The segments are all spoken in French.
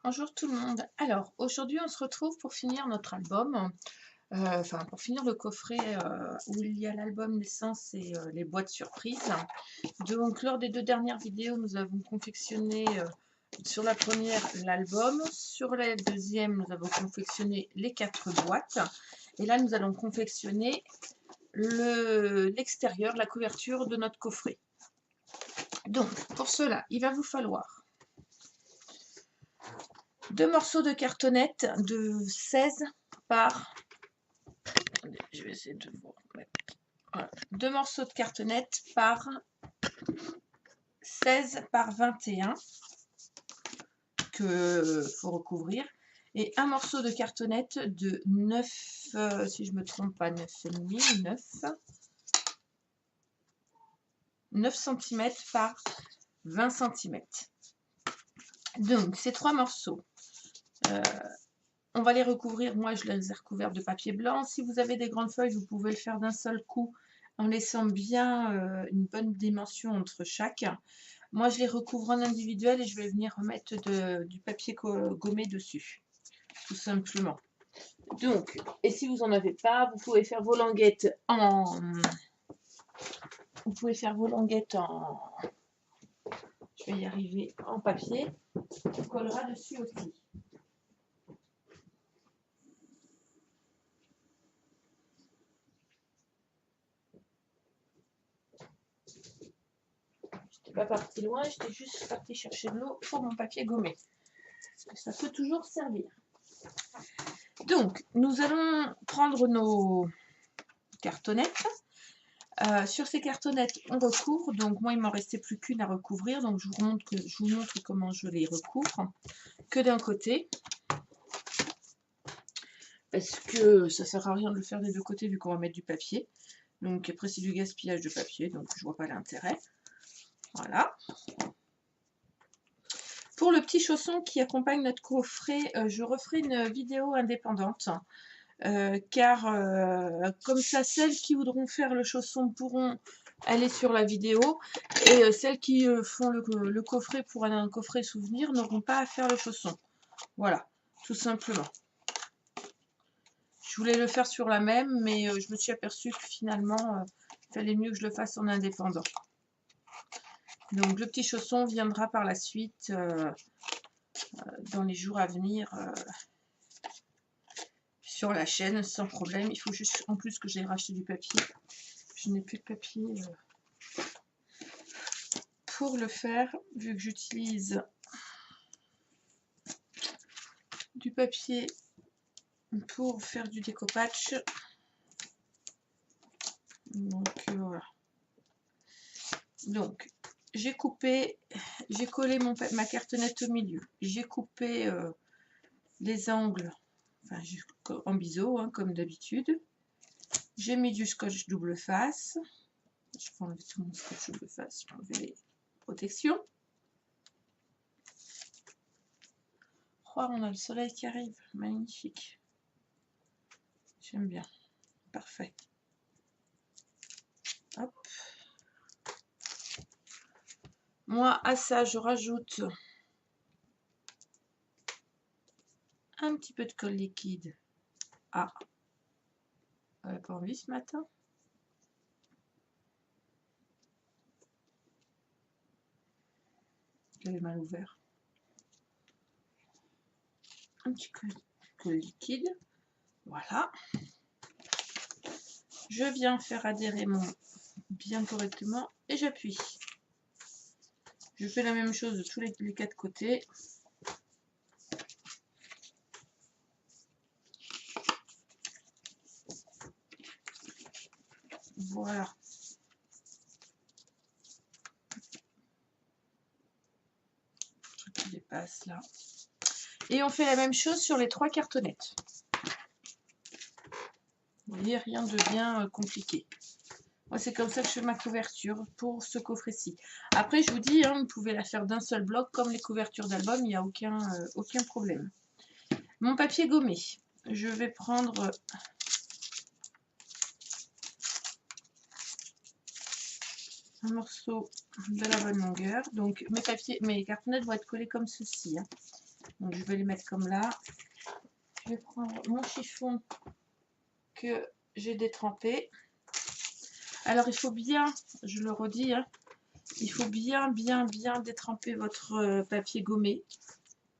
Bonjour tout le monde. Alors, aujourd'hui, on se retrouve pour finir notre album, enfin pour finir le coffret où il y a l'album naissance et les boîtes surprises. Donc, lors des 2 dernières vidéos, nous avons confectionné sur la première l'album, sur la deuxième, nous avons confectionné les 4 boîtes. Et là, nous allons confectionner l'extérieur, la couverture de notre coffret. Donc, pour cela, il va vous falloir 2 morceaux de cartonnette de 16 par... Attendez, je vais essayer de vous remettre. Voilà. 2 morceaux de cartonnette par 16 par 21 que faut recouvrir. Et un morceau de cartonnette de 9, si je ne me trompe pas, 9,5, 9 cm par 20 cm. Donc, ces 3 morceaux, on va les recouvrir. Moi, je les ai recouverts de papier blanc. Si vous avez des grandes feuilles, vous pouvez le faire d'un seul coup en laissant bien une bonne dimension entre chaque. Moi, je les recouvre en individuel et je vais venir remettre du papier gommé dessus, tout simplement. Donc, et si vous n'en avez pas, vous pouvez faire vos languettes en... Vous pouvez faire vos languettes en... Je vais y arriver, en papier. On collera dessus aussi. Pas parti loin, j'étais juste partie chercher de l'eau pour mon papier gommé. Parce que ça peut toujours servir. Donc, nous allons prendre nos cartonnettes. Sur ces cartonnettes, on recouvre. Donc, moi, il ne m'en restait plus qu'une à recouvrir. Donc, je vous montre comment je les recouvre. Que d'un côté. Parce que ça ne sert à rien de le faire des deux côtés vu qu'on va mettre du papier. Donc, après, c'est du gaspillage de papier. Donc, je ne vois pas l'intérêt. Voilà. Pour le petit chausson qui accompagne notre coffret, je referai une vidéo indépendante. Car comme ça, celles qui voudront faire le chausson pourront aller sur la vidéo. Et celles qui font le coffret pour un coffret souvenir n'auront pas à faire le chausson. Voilà, tout simplement. Je voulais le faire sur la même, mais je me suis aperçue que finalement, il fallait mieux que je le fasse en indépendant. Donc le petit chausson viendra par la suite dans les jours à venir sur la chaîne sans problème. Il faut juste en plus que j'ai racheté du papier. Je n'ai plus de papier pour le faire vu que j'utilise du papier pour faire du découpage. Donc voilà. Donc j'ai coupé, j'ai collé ma cartonnette au milieu. J'ai coupé les angles, enfin en biseau hein, comme d'habitude. J'ai mis du scotch double face. Je vais enlever tout mon scotch double face. Je vais enlever les protections. Oh, on a le soleil qui arrive. Magnifique. J'aime bien. Parfait. Hop. Moi, à ça, je rajoute un petit peu de colle liquide. Ah, elle n'a pas envie ce matin. J'avais mal ouvert. Un petit peu de colle liquide. Voilà. Je viens faire adhérer mon bien correctement et j'appuie. Je fais la même chose de tous les 4 côtés. Voilà. Tout qui dépasse là. Et on fait la même chose sur les 3 cartonnettes. Vous voyez, rien de bien compliqué. Moi, c'est comme ça que je fais ma couverture pour ce coffret-ci. Après, je vous dis, hein, vous pouvez la faire d'un seul bloc, comme les couvertures d'album, il n'y a aucun problème. Mon papier gommé, je vais prendre un morceau de la bonne longueur. Donc, mes cartonnettes vont être collées comme ceci. Hein. Donc je vais les mettre comme là. Je vais prendre mon chiffon que j'ai détrempé. Alors il faut bien, je le redis, hein, il faut bien détremper votre papier gommé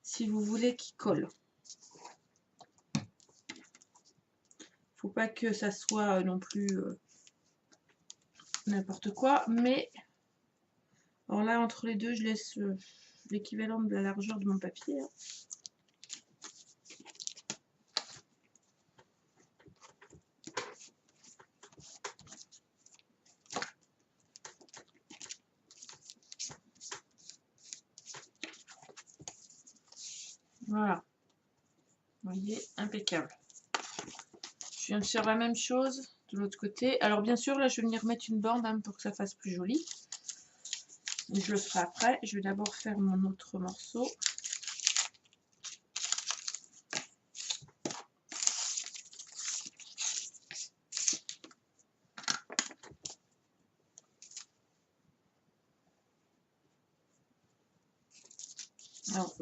si vous voulez qu'il colle. Faut pas que ça soit non plus n'importe quoi, mais alors là entre les deux je laisse l'équivalent de la largeur de mon papier. Hein. Voilà, vous voyez, impeccable. Je viens de faire la même chose de l'autre côté. Alors bien sûr, là je vais venir mettre une bande hein, pour que ça fasse plus joli. Mais je le ferai après. Je vais d'abord faire mon autre morceau. Alors,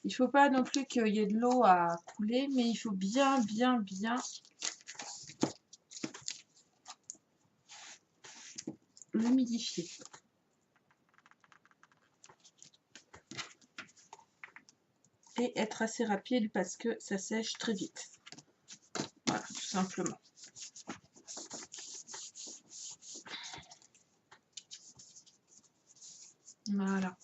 il ne faut pas non plus qu'il y ait de l'eau à couler, mais il faut bien l'humidifier. Et être assez rapide parce que ça sèche très vite. Voilà, tout simplement. Voilà.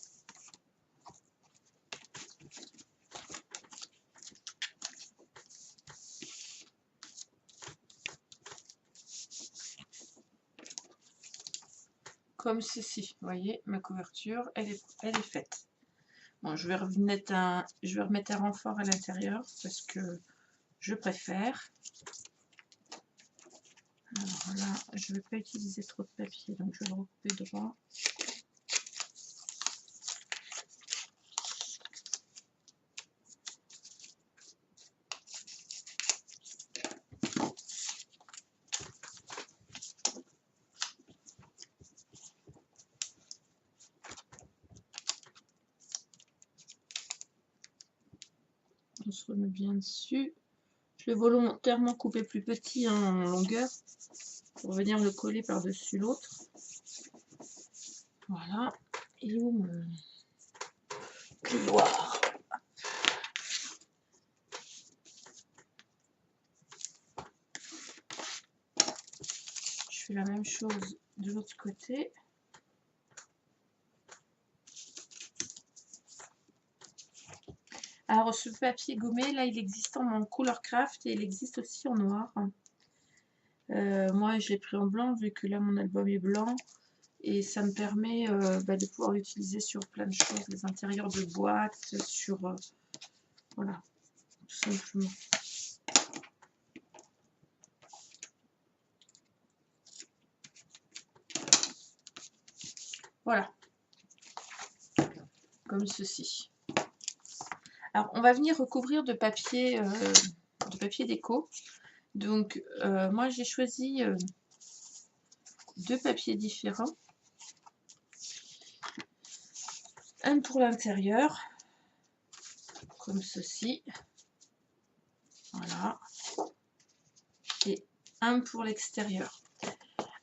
Comme ceci, vous voyez, ma couverture, elle est faite. Bon, je vais remettre un renfort à l'intérieur parce que je préfère. Alors là, je ne vais pas utiliser trop de papier, donc je vais le recouper droit. On se remet bien dessus. Je vais volontairement couper plus petit hein, en longueur pour venir le coller par-dessus l'autre. Voilà. Et où mon plioir? Je fais la même chose de l'autre côté. Alors ce papier gommé, là il existe en couleur craft et il existe aussi en noir. Moi je l'ai pris en blanc vu que là mon album est blanc. Et ça me permet de pouvoir l'utiliser sur plein de choses, les intérieurs de boîtes, sur... voilà, tout simplement. Voilà. Comme ceci. Alors, on va venir recouvrir de papier déco. Donc, moi, j'ai choisi deux papiers différents. Un pour l'intérieur, comme ceci. Voilà. Et un pour l'extérieur.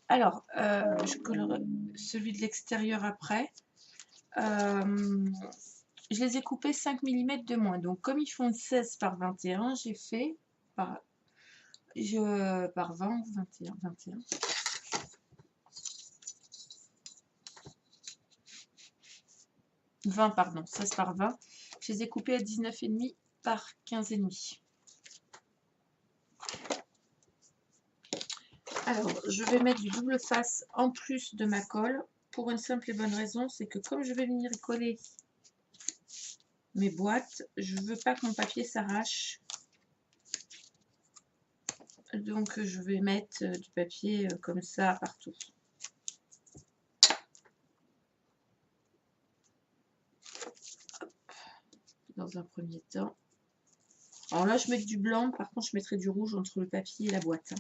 Alors, je collerai celui de l'extérieur après. Je les ai coupés 5 mm de moins. Donc, comme ils font 16 par 21, j'ai fait par 20 ou 21. 21. Pardon, 16 par 20. Je les ai coupés à 19,5 par 15,5. Alors, je vais mettre du double face en plus de ma colle pour une simple et bonne raison, c'est que comme je vais venir y coller mes boîtes, je veux pas que mon papier s'arrache. Donc, je vais mettre du papier comme ça partout. Hop. Dans un premier temps. Alors là, je mets du blanc. Par contre, je mettrai du rouge entre le papier et la boîte.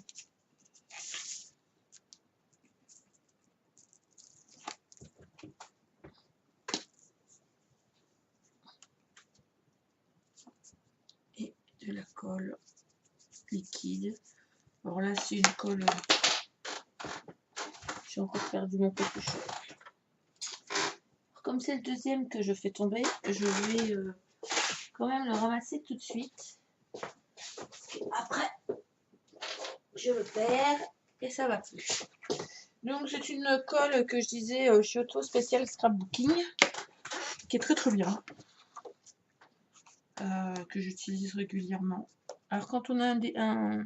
c'est la colle liquide. Alors là, c'est une colle... J'ai encore perdu mon capuchon. Comme c'est le deuxième que je fais tomber, je vais quand même le ramasser tout de suite. Après, je le perds et ça va plus. Donc c'est une colle que je disais chez Auto Spécial Scrapbooking, qui est très très bien, que j'utilise régulièrement. Alors quand on a un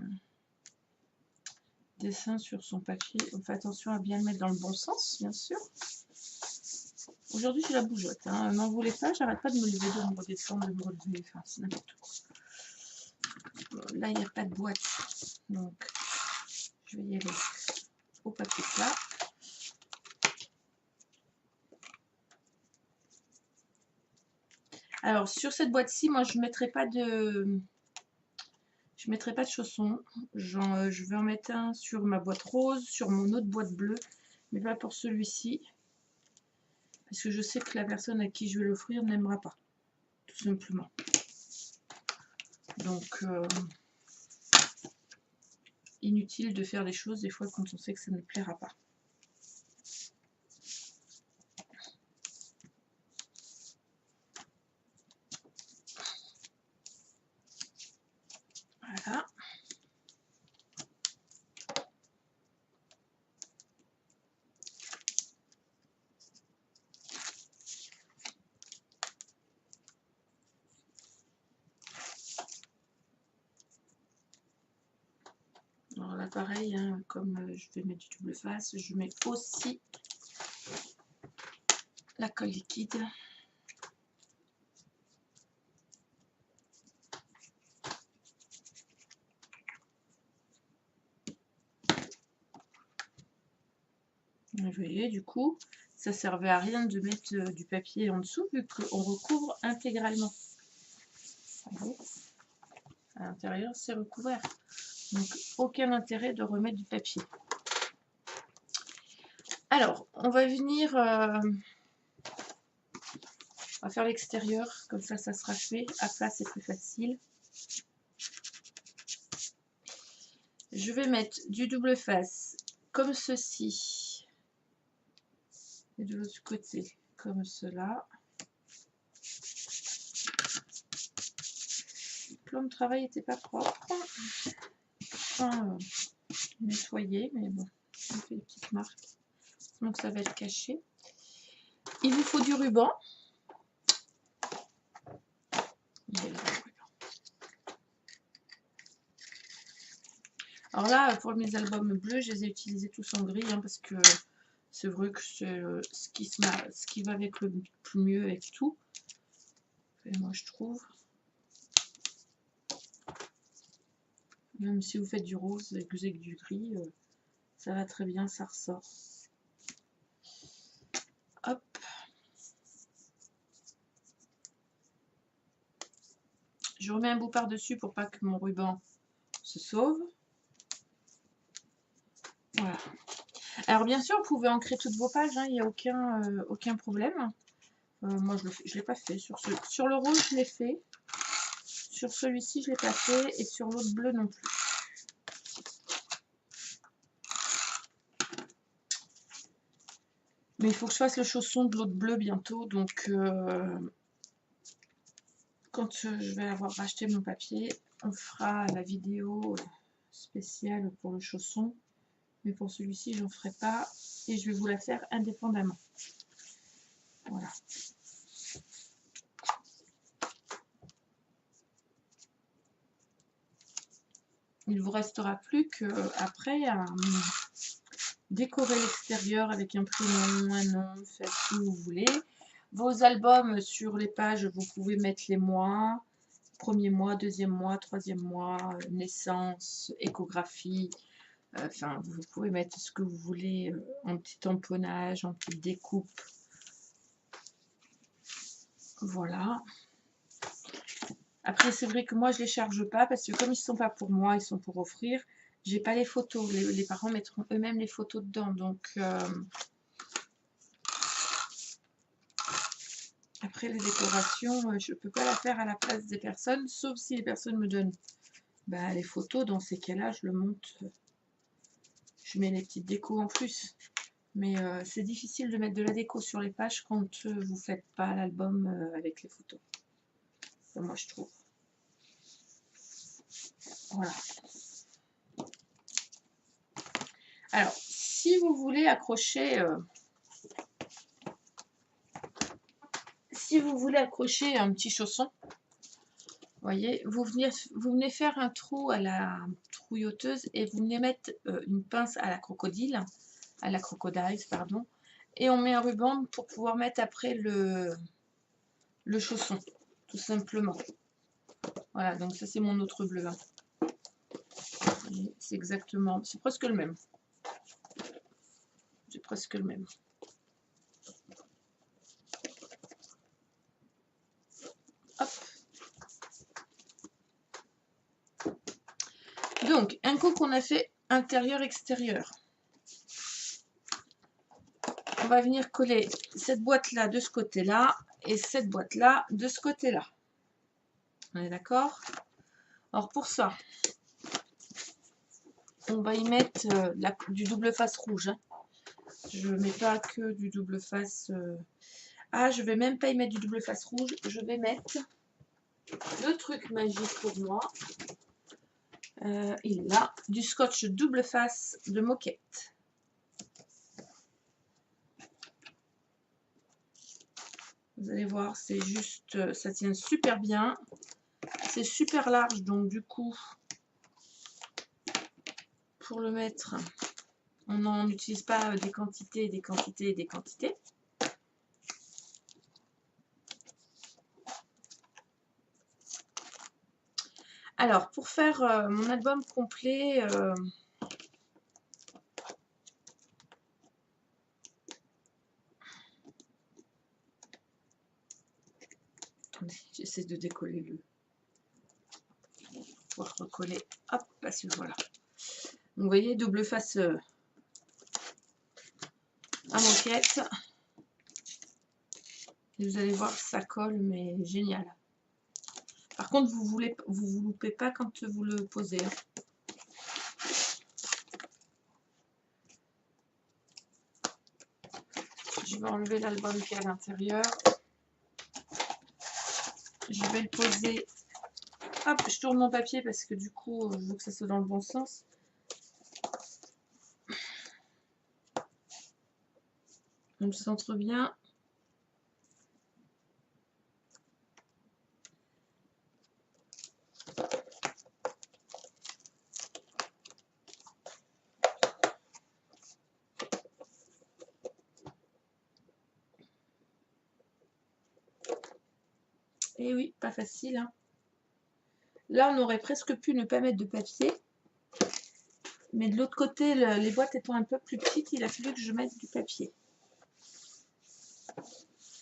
dessin sur son papier, on fait attention à bien le mettre dans le bon sens, bien sûr. Aujourd'hui j'ai la bougeotte, hein. N'en voulez pas, j'arrête pas de me lever, de me redescendre, de me relever, enfin c'est n'importe quoi. Bon, là il n'y a pas de boîte, donc je vais y aller au papier plat. Alors sur cette boîte-ci, moi je mettrai pas de chaussons. Je vais en mettre un sur ma boîte rose, sur mon autre boîte bleue, mais pas pour celui-ci, parce que je sais que la personne à qui je vais l'offrir n'aimera pas, tout simplement. Donc inutile de faire des choses des fois quand on sait que ça ne plaira pas. Voilà. Alors là pareil, hein, comme je vais mettre du double face, je mets aussi la colle liquide. Vous voyez, du coup, ça servait à rien de mettre du papier en dessous vu qu'on recouvre intégralement. À l'intérieur, c'est recouvert. Donc, aucun intérêt de remettre du papier. Alors, on va venir... on va faire l'extérieur, comme ça sera fait. À plat, c'est plus facile. Je vais mettre du double face, comme ceci. Et de l'autre côté, comme cela. Le plan de travail n'était pas propre. Enfin, nettoyé, mais bon, on fait des petites marques. Donc ça va être caché. Il vous faut du ruban. Alors là, pour mes albums bleus, je les ai utilisés tous en gris, hein, parce que c'est vrai que c'est ce qui va avec le plus mieux avec tout. Et moi, je trouve. Même si vous faites du rose et que vous avez du gris, ça va très bien, ça ressort. Hop. Je remets un bout par-dessus pour pas que mon ruban se sauve. Voilà. Alors bien sûr, vous pouvez ancrer toutes vos pages, hein, il n'y a aucun problème. Moi, je ne l'ai pas fait. Sur le rose, je l'ai fait. Sur celui-ci, je ne l'ai pas fait. Et sur l'autre bleu non plus. Mais il faut que je fasse le chausson de l'autre bleu bientôt. Donc, quand je vais avoir racheté mon papier, on fera la vidéo spéciale pour le chausson. Mais pour celui-ci, je n'en ferai pas. Et je vais vous la faire indépendamment. Voilà. Il ne vous restera plus qu'après à décorer l'extérieur avec un prénom, un nom, faites ce que vous voulez. Vos albums sur les pages, vous pouvez mettre les mois, premier mois, deuxième mois, troisième mois, naissance, échographie. Enfin, vous pouvez mettre ce que vous voulez en petit tamponnage, en petite découpe. Voilà. Après, c'est vrai que moi, je ne les charge pas parce que comme ils ne sont pas pour moi, ils sont pour offrir. J'ai pas les photos. Les parents mettront eux-mêmes les photos dedans. Donc, Après, les décorations, je ne peux pas la faire à la place des personnes, sauf si les personnes me donnent les photos. Dans ces cas-là, je le monte. Je mets les petites décos en plus. Mais c'est difficile de mettre de la déco sur les pages quand vous ne faites pas l'album avec les photos. Enfin, moi, je trouve. Voilà. Alors, si vous voulez accrocher... si vous voulez accrocher un petit chausson, voyez, vous venez faire un trou à la trouilloteuse et vous venez mettre une pince à la crocodile, pardon, et on met un ruban pour pouvoir mettre après le chausson, tout simplement. Voilà, donc ça c'est mon autre bleu. Hein. C'est exactement, c'est presque le même. C'est presque le même. Hop. Donc, un coup qu'on a fait intérieur-extérieur, on va venir coller cette boîte-là de ce côté-là et cette boîte-là de ce côté-là. On est d'accord? Alors, pour ça, on va y mettre du double face rouge. Hein. Je ne mets pas que du double face... Ah, je vais même pas y mettre du double face rouge. Je vais mettre le truc magique pour moi. Il a du scotch double face de moquette. Vous allez voir, c'est juste, ça tient super bien. C'est super large, donc du coup, pour le mettre, on n'utilise pas des quantités, des quantités et des quantités. Alors, pour faire mon album complet, attendez, j'essaie de décoller le... Pouvoir recoller, hop, parce que voilà. Donc, vous voyez, double face à moquette. Et vous allez voir, ça colle, mais génial. Par contre, vous loupez pas quand vous le posez. Hein. Je vais enlever l'album qui est à l'intérieur. Je vais le poser. Hop, je tourne mon papier parce que du coup, je veux que ça soit dans le bon sens. On le centre bien. Et oui, pas facile. Hein. Là, on aurait presque pu ne pas mettre de papier. Mais de l'autre côté, les boîtes étant un peu plus petites, il a fallu que je mette du papier.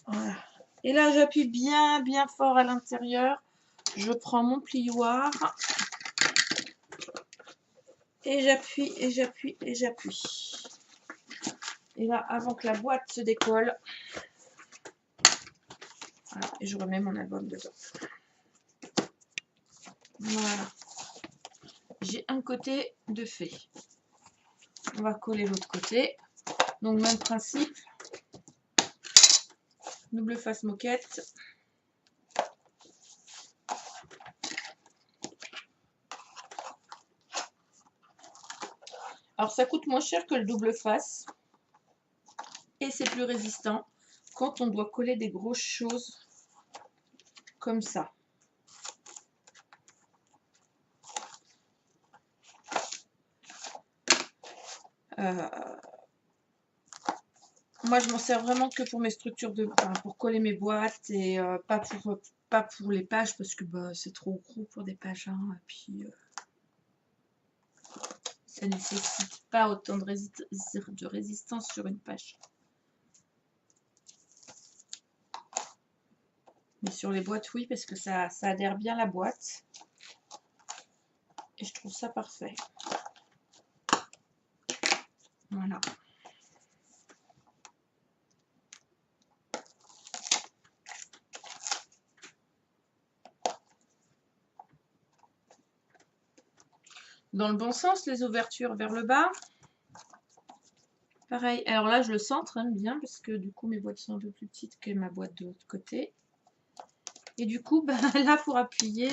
Voilà. Et là, j'appuie bien, bien fort à l'intérieur. Je prends mon plioir. Et j'appuie, et j'appuie, et j'appuie. Et là, avant que la boîte se décolle, voilà, et je remets mon album dedans. Voilà. J'ai un côté de fait. On va coller l'autre côté. Donc, même principe. Double face moquette. Alors, ça coûte moins cher que le double face. Et c'est plus résistant quand on doit coller des grosses choses comme ça. Moi, je m'en sers vraiment que pour mes structures pour coller mes boîtes et pas pour les pages parce que c'est trop gros pour des pages. Hein, et puis, ça ne nécessite pas autant de résistance sur une page. Mais sur les boîtes, oui, parce que ça adhère bien la boîte. Et je trouve ça parfait. Voilà. dans le bon sens, les ouvertures vers le bas. Pareil, alors là je le centre hein, bien parce que du coup mes boîtes sont un peu plus petites que ma boîte de l'autre côté. Et du coup, ben, là pour appuyer,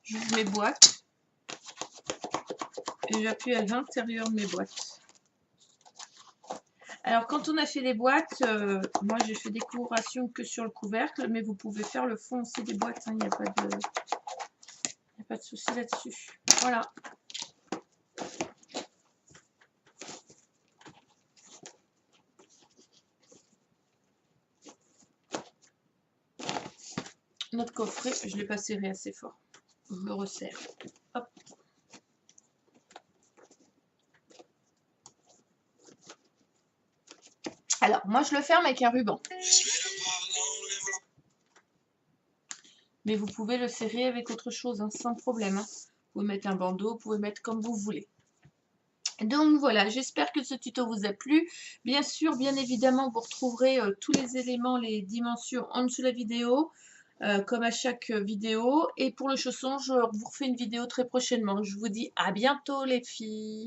j'ouvre mes boîtes et j'appuie à l'intérieur de mes boîtes. Alors quand on a fait les boîtes, moi j'ai fait décoration que sur le couvercle, mais vous pouvez faire le fond aussi des boîtes, il n'y a pas de souci là-dessus. Voilà. Notre coffret, je ne l'ai pas serré assez fort. Je le resserre. Hop. Alors, moi, je le ferme avec un ruban. Mais vous pouvez le serrer avec autre chose, hein, sans problème. Hein. Vous pouvez mettre un bandeau, vous pouvez mettre comme vous voulez. Donc voilà, j'espère que ce tuto vous a plu. Bien sûr, bien évidemment, vous retrouverez tous les éléments, les dimensions en dessous de la vidéo. Comme à chaque vidéo. Et pour le chausson, je vous refais une vidéo très prochainement. Je vous dis à bientôt les filles.